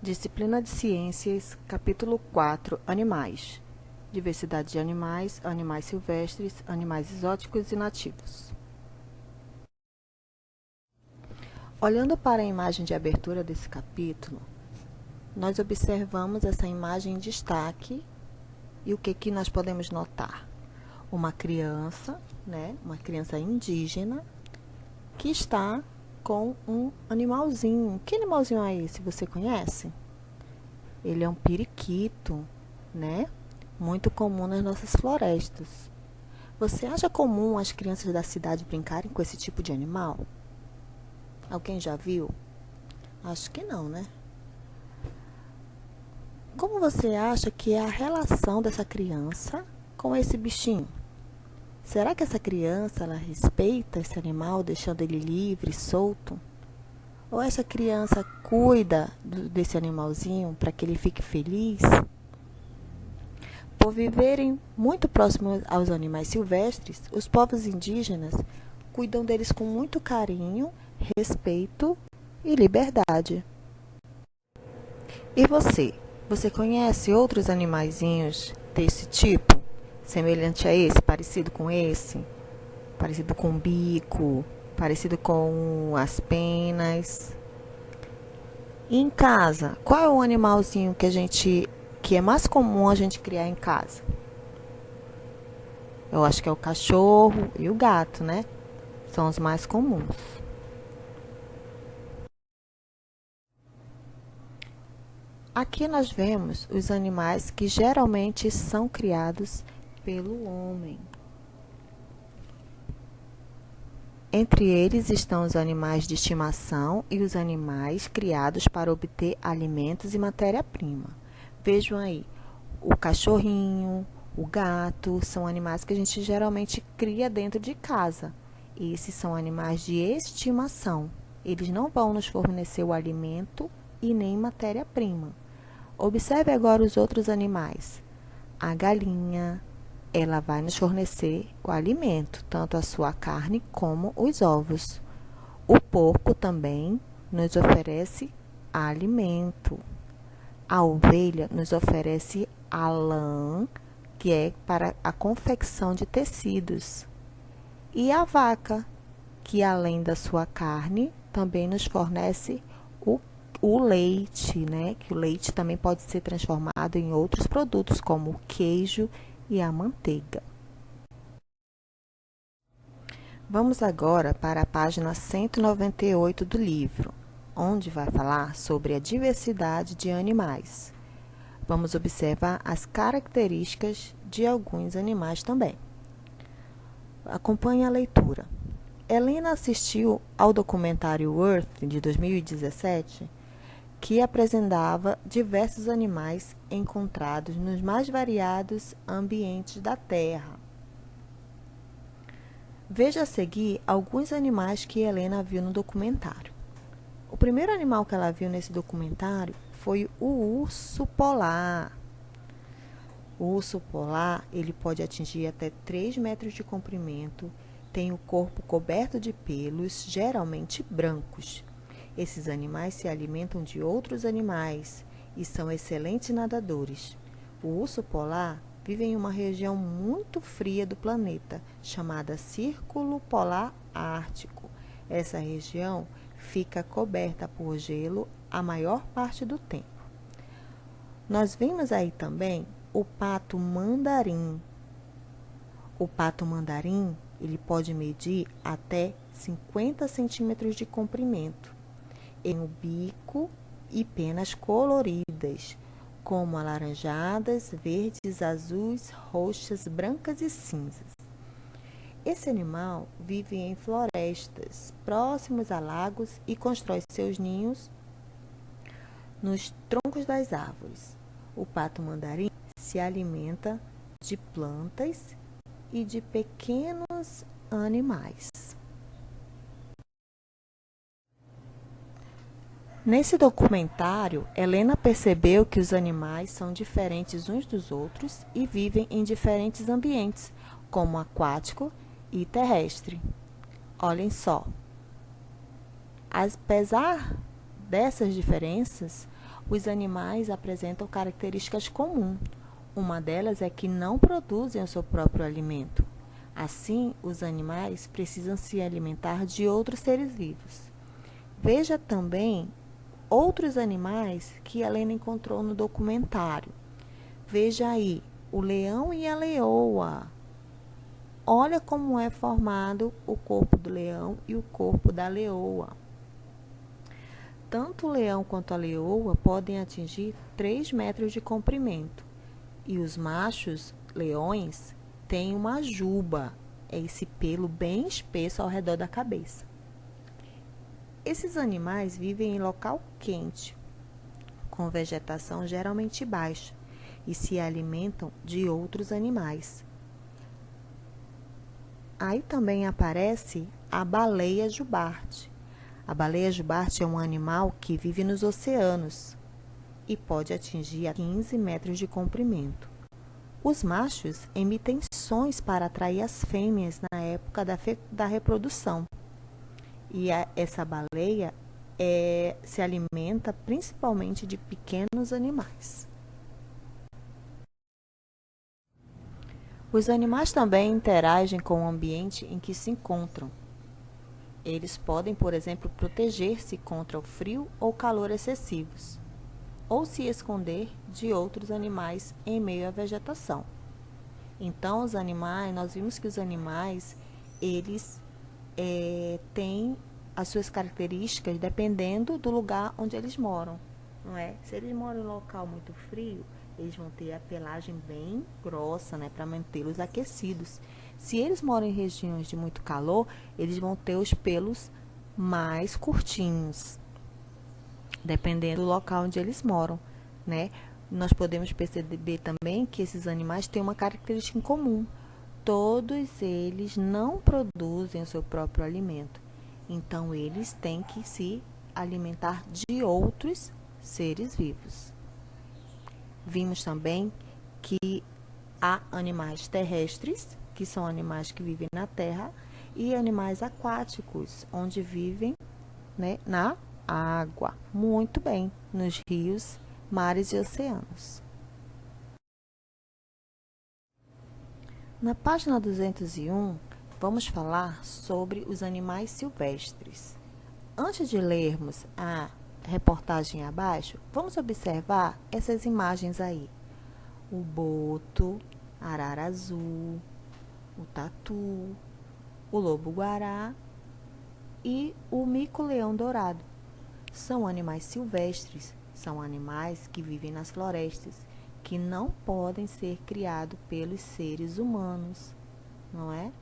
Disciplina de Ciências, capítulo 4, Animais. Diversidade de animais, animais silvestres, animais exóticos e nativos. Olhando para a imagem de abertura desse capítulo, nós observamos essa imagem em destaque e o que nós podemos notar? Uma criança, uma criança indígena, que está com um animalzinho. Que animalzinho é esse? Você conhece? Ele é um periquito, muito comum nas nossas florestas. Você acha comum as crianças da cidade brincarem com esse tipo de animal? Alguém já viu? Acho que não, né? Como você acha que é a relação dessa criança com esse bichinho? Será que essa criança, ela respeita esse animal, deixando ele livre, solto? Ou essa criança cuida desse animalzinho para que ele fique feliz? Por viverem muito próximos aos animais silvestres, os povos indígenas cuidam deles com muito carinho, respeito e liberdade. E você? Você conhece outros animaizinhos desse tipo? Semelhante a esse, parecido com esse? Parecido com o bico, parecido com as penas? E em casa, qual é o animalzinho que é mais comum a gente criar em casa? Eu acho que é o cachorro e o gato, né? São os mais comuns. Aqui nós vemos os animais que geralmente são criados pelo homem. Entre eles estão os animais de estimação e os animais criados para obter alimentos e matéria-prima. Vejam aí, o cachorrinho, o gato, são animais que a gente geralmente cria dentro de casa. Esses são animais de estimação. Eles não vão nos fornecer o alimento e nem matéria-prima. Observe agora os outros animais. A galinha, ela vai nos fornecer o alimento, tanto a sua carne como os ovos. O porco também nos oferece alimento. A ovelha nos oferece a lã, que é para a confecção de tecidos. E a vaca, que além da sua carne, também nos fornece o leite, que o leite também pode ser transformado em outros produtos, como o queijo e a manteiga. Vamos agora para a página 198 do livro, onde vai falar sobre a diversidade de animais. Vamos observar as características de alguns animais também. Acompanhe a leitura. Helena assistiu ao documentário Earth, de 2017, que apresentava diversos animais encontrados nos mais variados ambientes da Terra. Veja a seguir alguns animais que Helena viu no documentário. O primeiro animal que ela viu nesse documentário foi o urso polar. O urso polar, ele pode atingir até 3 metros de comprimento, tem o corpo coberto de pelos, geralmente brancos. Esses animais se alimentam de outros animais e são excelentes nadadores. O urso polar vive em uma região muito fria do planeta, chamada Círculo Polar Ártico. Essa região fica coberta por gelo a maior parte do tempo. Nós vimos aí também o pato mandarim. O pato mandarim, ele pode medir até 50 centímetros de comprimento. Tem o bico e penas coloridas, como alaranjadas, verdes, azuis, roxas, brancas e cinzas. Esse animal vive em florestas, próximos a lagos e constrói seus ninhos nos troncos das árvores. O pato mandarim se alimenta de plantas e de pequenos animais. Nesse documentário, Helena percebeu que os animais são diferentes uns dos outros e vivem em diferentes ambientes, como aquático e terrestre. Olhem só. Apesar dessas diferenças, Os animais apresentam características comuns. Uma delas é que não produzem o seu próprio alimento. Assim, os animais precisam se alimentar de outros seres vivos. Veja também outros animais que Helena encontrou no documentário. Veja aí, o leão e a leoa. Olha como é formado o corpo do leão e o corpo da leoa. Tanto o leão quanto a leoa podem atingir 3 metros de comprimento. E os machos leões têm uma juba, é esse pelo bem espesso ao redor da cabeça. Esses animais vivem em local quente, com vegetação geralmente baixa, e se alimentam de outros animais. Aí também aparece a baleia jubarte. A baleia jubarte é um animal que vive nos oceanos e pode atingir a 15 metros de comprimento. Os machos emitem sons para atrair as fêmeas na época da reprodução. E essa baleia se alimenta principalmente de pequenos animais. Os animais também interagem com o ambiente em que se encontram. Eles podem, por exemplo, proteger-se contra o frio ou calor excessivos, ou se esconder de outros animais em meio à vegetação. Então, nós vimos que os animais, eles têm as suas características dependendo do lugar onde eles moram, não é? Se eles moram em um local muito frio, eles vão ter a pelagem bem grossa, né, para mantê-los aquecidos. Se eles moram em regiões de muito calor, eles vão ter os pelos mais curtinhos, dependendo do local onde eles moram, né? Nós podemos perceber também que esses animais têm uma característica em comum. Todos eles não produzem o seu próprio alimento. Então, eles têm que se alimentar de outros seres vivos. Vimos também que há animais terrestres, que são animais que vivem na terra, e animais aquáticos, onde vivem, né, na água. Muito bem, nos rios, mares e oceanos. Na página 201, vamos falar sobre os animais silvestres. Antes de lermos a reportagem abaixo, vamos observar essas imagens aí. O boto, a arara azul, o tatu, o lobo-guará e o mico-leão dourado. São animais silvestres, são animais que vivem nas florestas, que não podem ser criados pelos seres humanos, não é?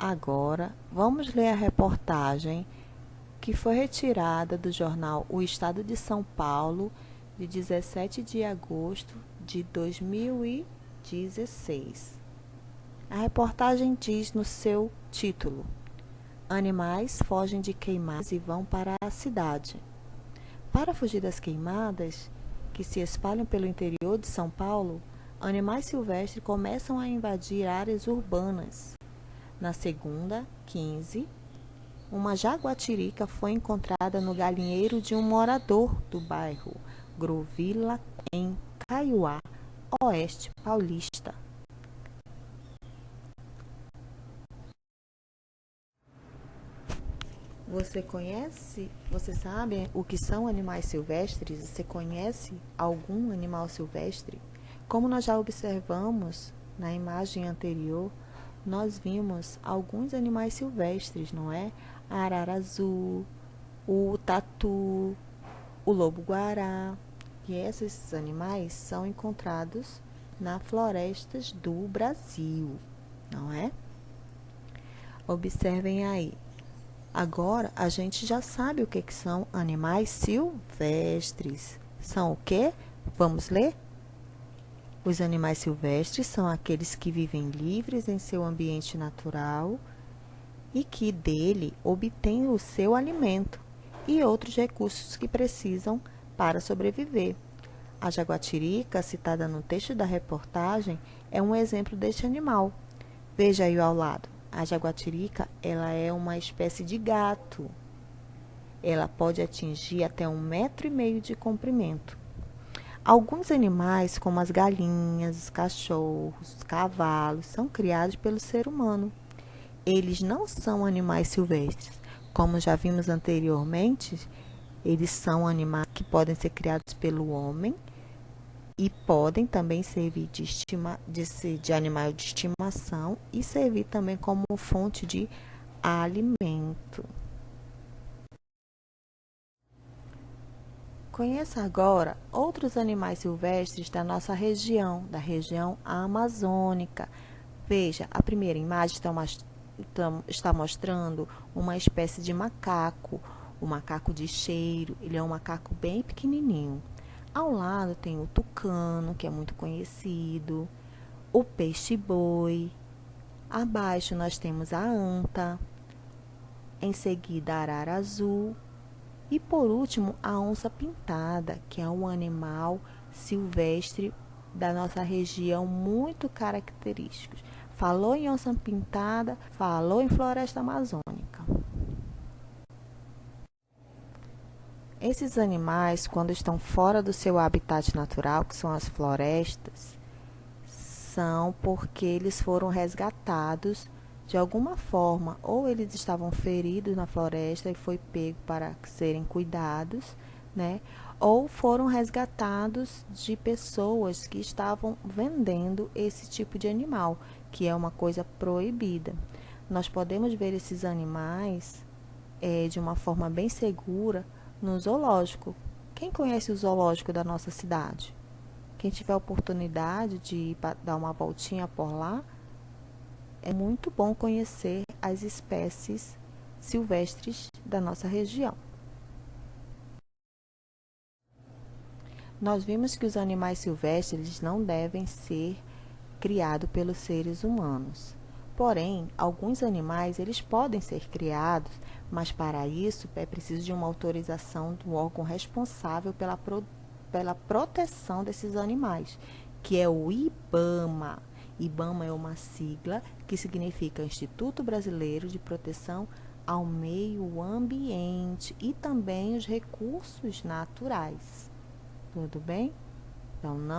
Agora, vamos ler a reportagem que foi retirada do jornal O Estado de São Paulo, de 17 de agosto de 2016. A reportagem diz no seu título: Animais fogem de queimadas e vão para a cidade. Para fugir das queimadas, que se espalham pelo interior de São Paulo, animais silvestres começam a invadir áreas urbanas. Na segunda, 15, uma jaguatirica foi encontrada no galinheiro de um morador do bairro Grovila, em Caiuá, Oeste Paulista. Você sabe o que são animais silvestres? Você conhece algum animal silvestre? Como nós já observamos na imagem anterior, nós vimos alguns animais silvestres, não é? A arara azul, o tatu, o lobo-guará. E esses animais são encontrados nas florestas do Brasil, não é? Observem aí. Agora, a gente já sabe o que são animais silvestres. São o quê? Vamos ler? Os animais silvestres são aqueles que vivem livres em seu ambiente natural e que dele obtêm o seu alimento e outros recursos que precisam para sobreviver. A jaguatirica, citada no texto da reportagem, é um exemplo deste animal. Veja aí ao lado. A jaguatirica, ela é uma espécie de gato. Ela pode atingir até 1,5 m de comprimento. Alguns animais, como as galinhas, os cachorros, os cavalos, são criados pelo ser humano. Eles não são animais silvestres. Como já vimos anteriormente, eles são animais que podem ser criados pelo homem e podem também servir de animal de estimação e servir também como fonte de alimento. Conheça agora outros animais silvestres da nossa região, da região amazônica. Veja, a primeira imagem está mostrando uma espécie de macaco, o macaco de cheiro. Ele é um macaco bem pequenininho. Ao lado tem o tucano, que é muito conhecido, o peixe-boi. Abaixo nós temos a anta, em seguida a arara azul e por último a onça-pintada, que é um animal silvestre da nossa região muito característico. Falou em onça-pintada, falou em floresta amazônica. Esses animais, quando estão fora do seu habitat natural, que são as florestas, são porque eles foram resgatados de alguma forma, ou eles estavam feridos na floresta e foi pego para serem cuidados, né? Ou foram resgatados de pessoas que estavam vendendo esse tipo de animal, que é uma coisa proibida. Nós podemos ver esses animais de uma forma bem segura no zoológico. Quem conhece o zoológico da nossa cidade? Quem tiver a oportunidade de ir dar uma voltinha por lá, é muito bom conhecer as espécies silvestres da nossa região. Nós vimos que os animais silvestres não devem ser criados pelos seres humanos. Porém, alguns animais eles podem ser criados, mas para isso é preciso de uma autorização do órgão responsável pela proteção desses animais, que é o IBAMA. IBAMA é uma sigla que significa Instituto Brasileiro de Proteção ao Meio Ambiente e também os recursos naturais. Tudo bem? Então, não